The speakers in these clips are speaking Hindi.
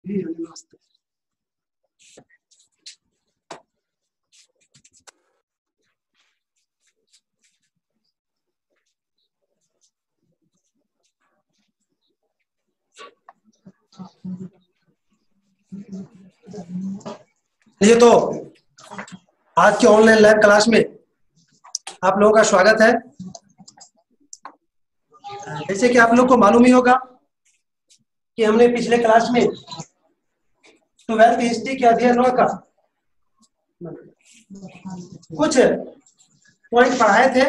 ये तो आज के ऑनलाइन लाइव क्लास में आप लोगों का स्वागत है। जैसे कि आप लोग को मालूम ही होगा कि हमने पिछले क्लास में 12th हिस्ट्री के अध्ययन का कुछ पॉइंट पढ़ाए थे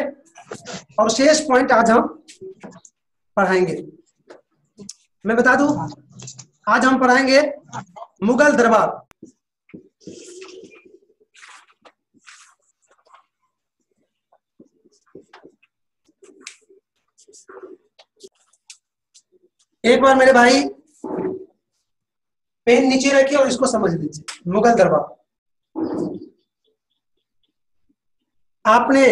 और शेष पॉइंट आज हम पढ़ाएंगे। मैं बता दूं, आज हम पढ़ाएंगे मुगल दरबार। एक बार मेरे भाई पेन नीचे रखिए और इसको समझ लीजिए। मुगल दरबार, आपने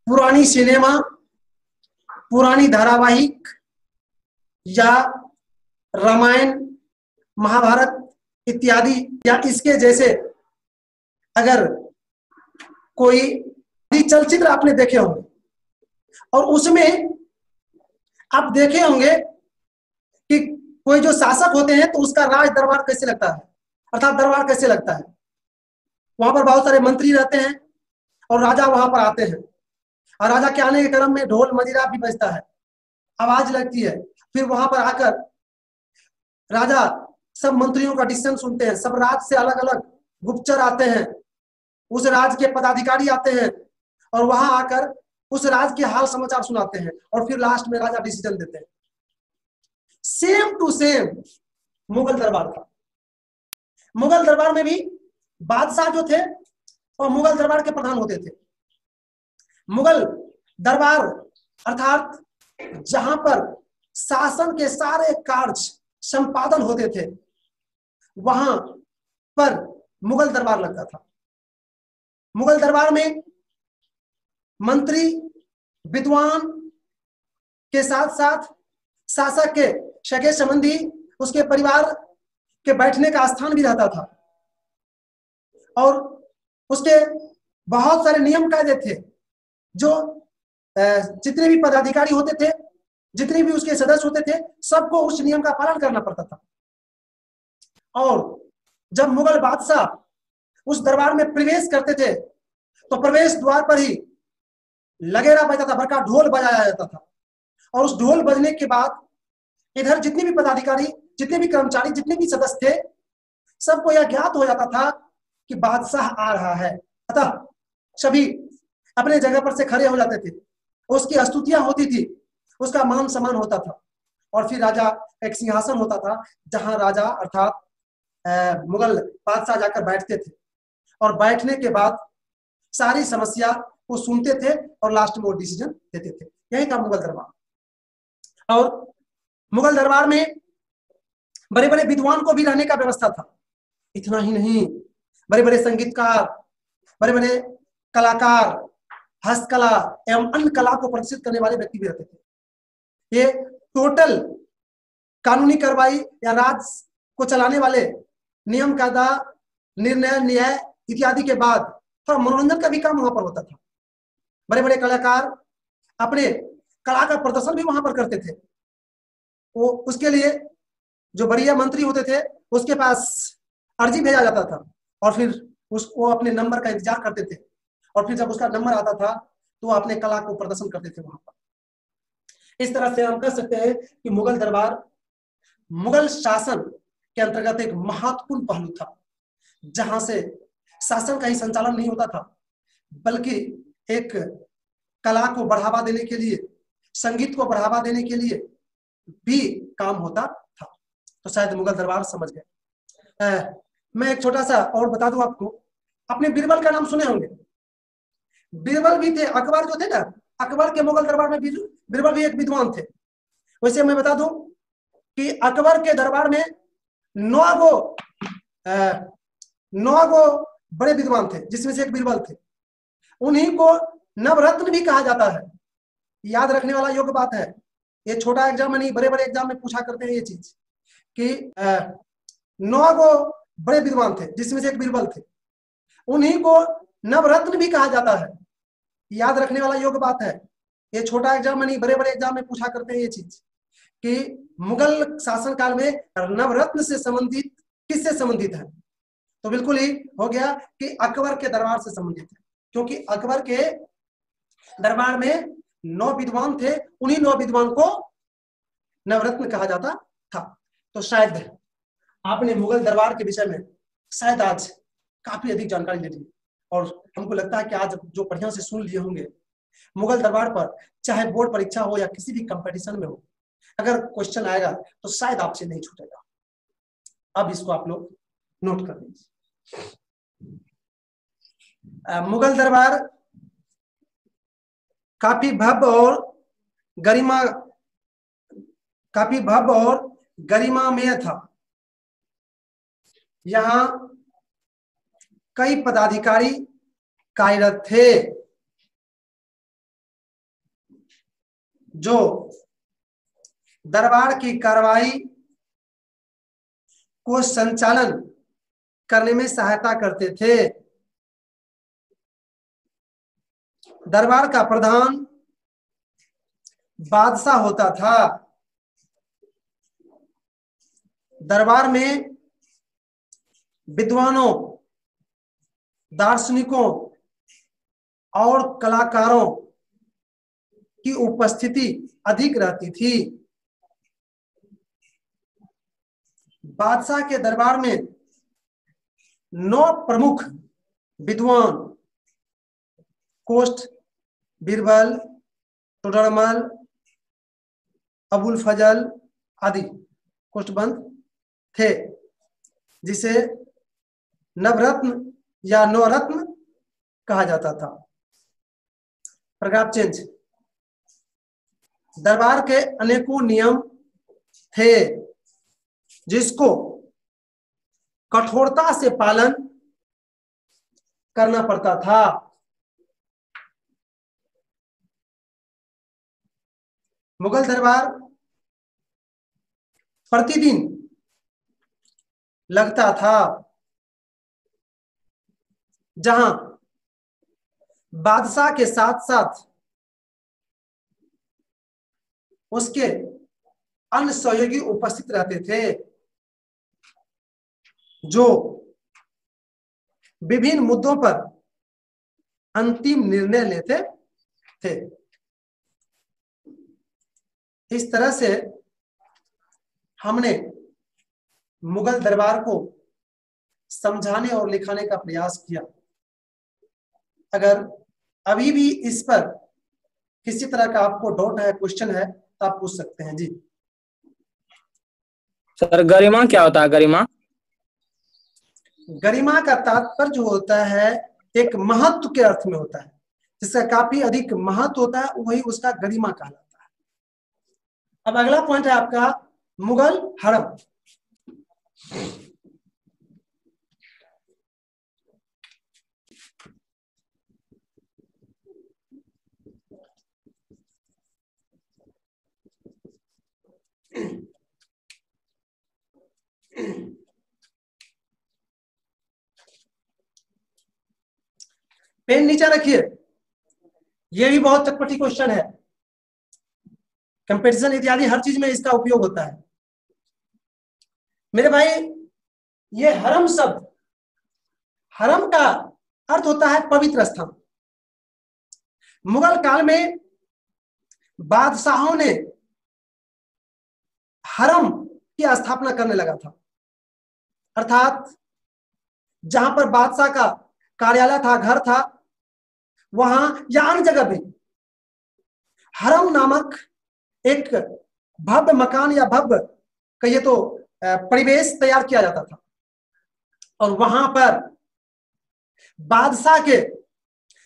पुरानी सिनेमा, पुरानी धारावाहिक या रामायण, महाभारत इत्यादि या इसके जैसे अगर कोई चलचित्र आपने देखे होंगे और उसमें आप देखे होंगे कि कोई जो शासक होते हैं तो उसका राज दरबार कैसे लगता है, अर्थात दरबार कैसे लगता है। वहां पर बहुत सारे मंत्री रहते हैं और राजा वहां पर आते हैं और राजा के आने के क्रम में ढोल मजीरा भी बजता है, आवाज लगती है। फिर वहां पर आकर राजा सब मंत्रियों का डिसीजन सुनते हैं। सब राज्य से अलग अलग गुप्तचर आते हैं, उस राज्य के पदाधिकारी आते हैं और वहां आकर उस राज्य के हाल समाचार सुनाते हैं और फिर लास्ट में राजा डिसीजन देते हैं। सेम टू सेम मुगल दरबार था। मुगल दरबार में भी बादशाह जो थे और मुगल दरबार के प्रधान होते थे। मुगल दरबार अर्थात जहां पर शासन के सारे कार्य संपादन होते थे वहां पर मुगल दरबार लगता था। मुगल दरबार में मंत्री, विद्वान के साथ साथ शासक के सगे संबंधी, उसके परिवार के बैठने का स्थान भी रहता था और उसके बहुत सारे नियम कायदे थे। जो जितने भी पदाधिकारी होते थे, जितने भी उसके सदस्य होते थे, सबको उस नियम का पालन करना पड़ता था। और जब मुगल बादशाह उस दरबार में प्रवेश करते थे तो प्रवेश द्वार पर ही लगेरा बजता था, बड़का ढोल बजाया जाता था और उस ढोल बजने के बाद इधर जितने भी पदाधिकारी, जितने भी कर्मचारी, जितने भी सदस्य थे, सबको यह ज्ञात हो जाता था कि बादशाह आ रहा है। अतः सभी अपने जगह पर से खड़े हो जाते थे, उसकी स्तुतियां होती थी, उसका मान सम्मान होता था और फिर राजा एक सिंहासन होता था जहां राजा अर्थात मुगल बादशाह जाकर बैठते थे और बैठने के बाद सारी समस्या वो सुनते थे और लास्ट में वो डिसीजन देते थे। यही था मुगल दरबार। और मुगल दरबार में बड़े बड़े विद्वान को भी रहने का व्यवस्था था। इतना ही नहीं, बड़े बड़े संगीतकार, बड़े बड़े कलाकार, हस्तकला एवं अन्य कला को प्रदर्शित करने वाले व्यक्ति भी रहते थे। ये टोटल कानूनी कार्रवाई या राज को चलाने वाले नियम कायदा, निर्णय, न्याय इत्यादि के बाद थोड़ा मनोरंजन का भी काम वहां पर होता था। बड़े बड़े कलाकार अपने कला का प्रदर्शन भी वहां पर करते थे। वो उसके लिए जो बढ़िया मंत्री होते थे उसके पास अर्जी भेजा जाता था और फिर उसको अपने नंबर का इंतजार करते थे और फिर जब उसका नंबर आता था तो वो अपने कला को प्रदर्शन करते थे वहां पर। इस तरह से हम कह सकते हैं कि मुगल दरबार मुगल शासन के अंतर्गत एक महत्वपूर्ण पहलू था, जहां से शासन का ही संचालन नहीं होता था बल्कि एक कला को बढ़ावा देने के लिए, संगीत को बढ़ावा देने के लिए भी काम होता था। तो शायद मुगल दरबार समझ गए। मैं एक छोटा सा और बता दूं आपको, आपने बीरबल का नाम सुने होंगे। बीरबल भी थे, अकबर जो थे ना, अकबर के मुगल दरबार में बीरबल भी एक विद्वान थे। वैसे मैं बता दूं कि अकबर के दरबार में 9 गो बड़े विद्वान थे, जिसमें से एक बीरबल थे। उन्हीं को नवरत्न भी कहा जाता है। याद रखने वाला योग्य बात है, ये छोटा एग्जाम में नहीं, बड़े बड़े एग्जाम में पूछा करते हैं ये चीज कि 9 गो बड़े विद्वान थे, जिसमें से एक बीरबल थे। उन्हीं को नवरत्न भी कहा जाता है। याद रखने वाला योग्य बात है, ये छोटा एग्जाम में नहीं, बड़े बड़े एग्जाम में पूछा करते हैं ये चीज कि मुगल शासनकाल में नवरत्न से संबंधित किससे संबंधित है, तो बिल्कुल ही हो गया कि अकबर के दरबार से संबंधित है, क्योंकि अकबर के दरबार में 9 विद्वान थे, उन्हीं 9 विद्वान को नवरत्न कहा जाता था। तो शायद आपने मुगल दरबार के विषय में शायद आज काफी अधिक जानकारी ले ली, और हमको लगता है कि आज जो बढ़िया से सुन लिए होंगे, मुगल दरबार पर चाहे बोर्ड परीक्षा हो या किसी भी कंपटीशन में हो, अगर क्वेश्चन आएगा तो शायद आपसे नहीं छूटेगा। अब इसको आप लोग नोट कर लीजिए। मुगल दरबार काफी भव्य और गरिमामय था। यहाँ कई पदाधिकारी कार्यरत थे जो दरबार की कार्रवाई को संचालन करने में सहायता करते थे। दरबार का प्रधान बादशाह होता था। दरबार में विद्वानों, दार्शनिकों और कलाकारों की उपस्थिति अधिक रहती थी। बादशाह के दरबार में 9 प्रमुख विद्वान, कोष्ठ, बीरबल, टोडरमल, अबुल फजल आदि कोष्ठबंद थे, जिसे नवरत्न या नवरत्न कहा जाता था। Paragraph change. दरबार के अनेकों नियम थे जिसको कठोरता से पालन करना पड़ता था। मुगल दरबार प्रतिदिन लगता था, जहां बादशाह के साथ साथ उसके अन्य सहयोगी उपस्थित रहते थे, जो विभिन्न मुद्दों पर अंतिम निर्णय लेते थे। इस तरह से हमने मुगल दरबार को समझाने और लिखाने का प्रयास किया। अगर अभी भी इस पर किसी तरह का आपको डाउट है, क्वेश्चन है, तो आप पूछ सकते हैं। जी सर, गरिमा क्या होता है? गरिमा गरिमा का तात्पर्य जो होता है एक महत्व के अर्थ में होता है, जिसका काफी अधिक महत्व होता है, वही उसका गरिमा कहलाता है। अब अगला पॉइंट है आपका मुगल हरम। पेन नीचे रखिए, यह भी बहुत चटपटी क्वेश्चन है। कंपटीशन इत्यादि हर चीज में इसका उपयोग होता है। मेरे भाई, ये हरम शब्द, हरम का अर्थ होता है पवित्र स्थान। मुगल काल में बादशाहों ने हरम की स्थापना करने लगा था, अर्थात जहां पर बादशाह का कार्यालय था, घर था, वहां या अन्य जगह भी हरम नामक एक भव्य मकान या भव्य कहिए तो परिवेश तैयार किया जाता था, और वहां पर बादशाह के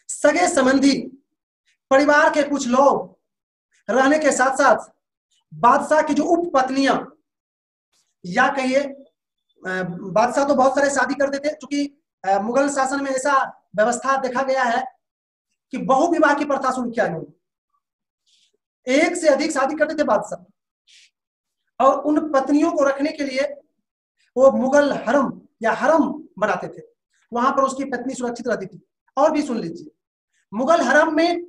सगे संबंधी परिवार के कुछ लोग रहने के साथ साथ बादशाह की जो उपपत्नियां, या कहिए बादशाह तो बहुत सारे शादी करते थे, क्योंकि मुगल शासन में ऐसा व्यवस्था देखा गया है कि बहु विवाह की प्रथा शुरू किया इन्होंने, एक से अधिक शादी करते थे बादशाह। और उन पत्नियों को रखने के लिए वो मुगल हरम या हरम बनाते थे, वहां पर उसकी पत्नी सुरक्षित रहती थी। और भी सुन लीजिए, मुगल हरम में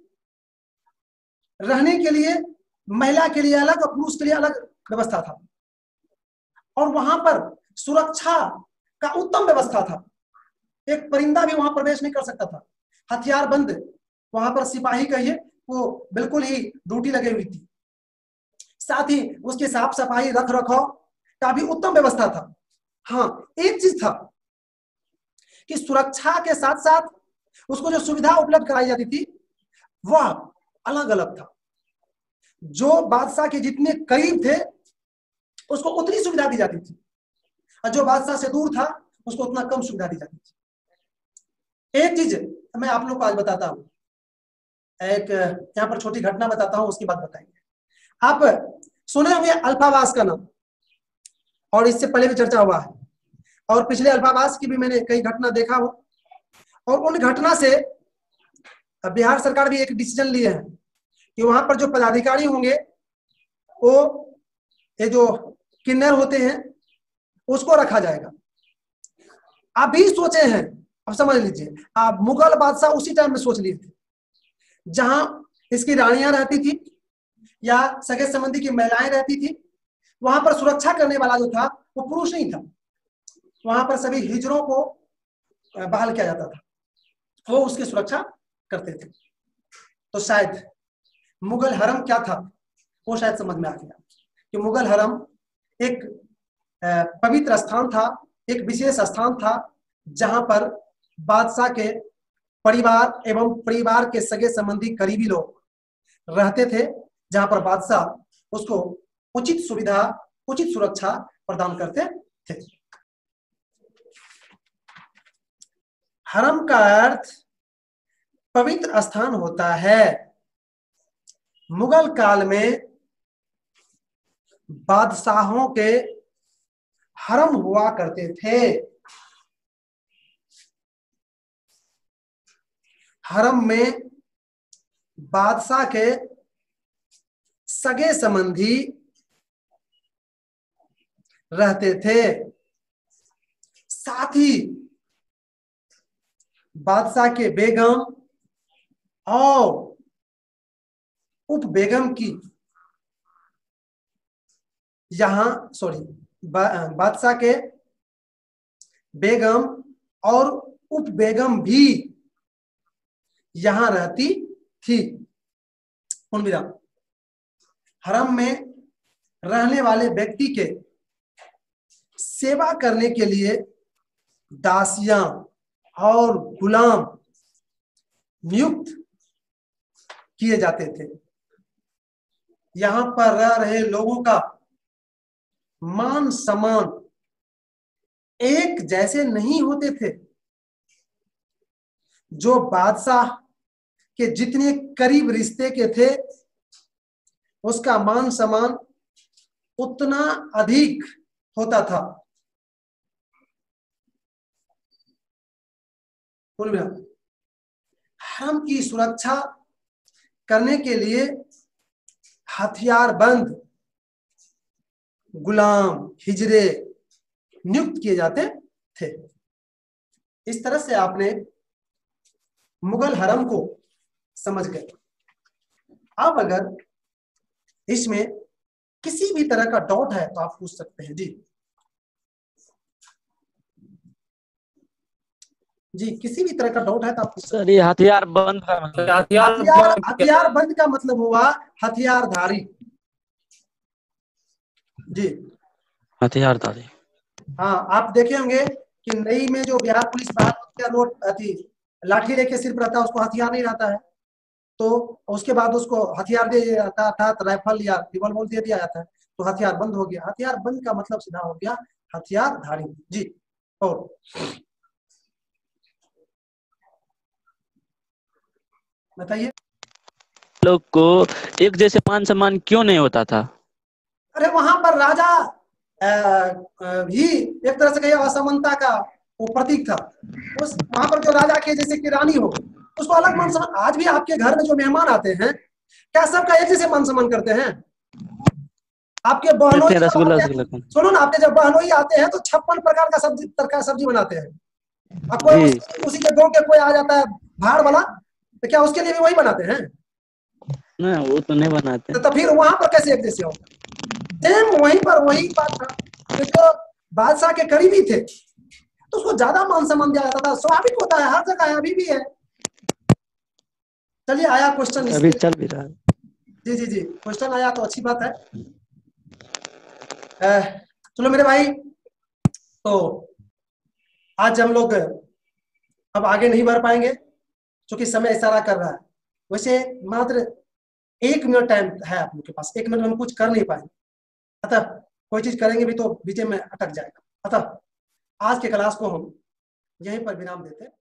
रहने के लिए महिला के लिए अलग और पुरुष के लिए अलग व्यवस्था था, और वहां पर सुरक्षा का उत्तम व्यवस्था था। एक परिंदा भी वहां प्रवेश नहीं कर सकता था, हथियार बंद वहां पर सिपाही कहिए वो बिल्कुल ही ड्यूटी लगी हुई थी। साथ ही उसकी साफ सफाई रख रखाव का भी उत्तम व्यवस्था था। हाँ, एक चीज था कि सुरक्षा के साथ साथ उसको जो सुविधा उपलब्ध कराई जाती थी वह अलग अलग था। जो बादशाह के जितने करीब थे उसको उतनी सुविधा दी जाती थी, और जो बादशाह से दूर था उसको उतना कम सुविधा दी जाती थी। एक चीज मैं आप लोग को आज बताता हूं, एक यहाँ पर छोटी घटना बताता हूं, उसके बाद बताएंगे। आप सुने होंगे अल्पावास का नाम, और इससे पहले भी चर्चा हुआ है, और पिछले अल्पावास की भी मैंने कई घटना देखा हो, और उन घटना से बिहार सरकार भी एक डिसीजन लिए हैं कि वहां पर जो पदाधिकारी होंगे वो ये जो किन्नर होते हैं उसको रखा जाएगा। आप भी सोचे हैं, अब समझ लीजिए, आप मुगल बादशाह उसी टाइम में सोच लिए थे जहां इसकी रानियां रहती थी या सगे संबंधी की महिलाएं रहती थी, वहां पर सुरक्षा करने वाला जो था वो पुरुष नहीं था, वहां पर सभी हिजड़ों को बहाल किया जाता था, वो उसकी सुरक्षा करते थे। तो शायद मुगल हरम क्या था वो शायद समझ में आ गया कि मुगल हरम एक पवित्र स्थान था, एक विशेष स्थान था जहां पर बादशाह के परिवार एवं परिवार के सगे संबंधी करीबी लोग रहते थे, जहां पर बादशाह उसको उचित सुविधा उचित सुरक्षा प्रदान करते थे। हरम का अर्थ पवित्र स्थान होता है। मुगल काल में बादशाहों के हरम हुआ करते थे। हरम में बादशाह के सगे संबंधी रहते थे, साथ ही बादशाह के बेगम और उप बेगम की बादशाह के बेगम और उप बेगम भी यहां रहती थी। हरम में रहने वाले व्यक्ति के सेवा करने के लिए दासियां और गुलाम नियुक्त किए जाते थे। यहां पर रह रहे लोगों का मान सम्मान एक जैसे नहीं होते थे। जो बादशाह के जितने करीब रिश्ते के थे उसका मान सम्मान उतना अधिक होता था। हरम की सुरक्षा करने के लिए हथियारबंद गुलाम हिजरे नियुक्त किए जाते थे। इस तरह से आपने मुगल हरम को समझ गए। अब अगर इसमें किसी भी तरह का डाउट है तो आप पूछ सकते हैं। जी किसी भी तरह का डाउट है तो आप पूछ सकते हैं। सर ये हथियार बंद का मतलब हथियार बंद का मतलब हुआ हथियारधारी। जी हथियारधारी। हाँ, आप देखे होंगे कि नई में जो बिहार पुलिस बाहर लाठी लेके सिर पर रहता है उसको हथियार नहीं रहता है, तो उसके बाद उसको हथियार दे जाता है, अर्थात राइफल या रिवॉल्वर दे दिया जाता है, तो हथियार बंद हो गया। हथियार बंद का मतलब सीधा हो गया हथियारधारी। जी और बताइए, लोग को एक जैसे मान सम्मान क्यों नहीं होता था? अरे वहां पर राजा भी एक तरह से कहिए असमानता का वो प्रतीक था। उस वहां पर जो राजा के जैसे कि रानी हो उसको अलग मान सम्मान। आज भी आपके घर में जो मेहमान आते हैं क्या सबका एक जैसे मान सम्मान करते हैं? आपके बहनोई जब रसगुल्ला आते हैं, रसगुल्ला कौन? सुनो ना, आपके जब बहनोई आते हैं तो 56 प्रकार का सब्जी तरकारी सब्जी बनाते हैं। अब कोई जी उसी के गाँव के कोई आ जाता है भाड़ वाला, तो क्या उसके लिए भी वही बनाते हैं? ना, वो तो नहीं बनाते। तो फिर वहां पर कैसे एक जैसे हो? सेम वहीं पर वही बात था कि जो बादशाह के करीबी थे तो उसको ज्यादा मान सम्मान दिया जाता था। स्वाभाविक होता है, हर जगह है, अभी भी है। चलिए आया क्वेश्चन अभी इसके। चल भी रहा है। जी जी जी, क्वेश्चन आया तो अच्छी बात है। चलो मेरे भाई, तो आज हम लोग अब आगे नहीं बढ़ पाएंगे क्योंकि समय इशारा कर रहा है। वैसे मात्र 1 मिनट टाइम है आप लोग के पास, 1 मिनट में हम कुछ कर नहीं पाएंगे, अतः कोई चीज करेंगे भी तो बीच में अटक जाएगा। अतः आज के क्लास को हम यहीं पर विराम देते हैं।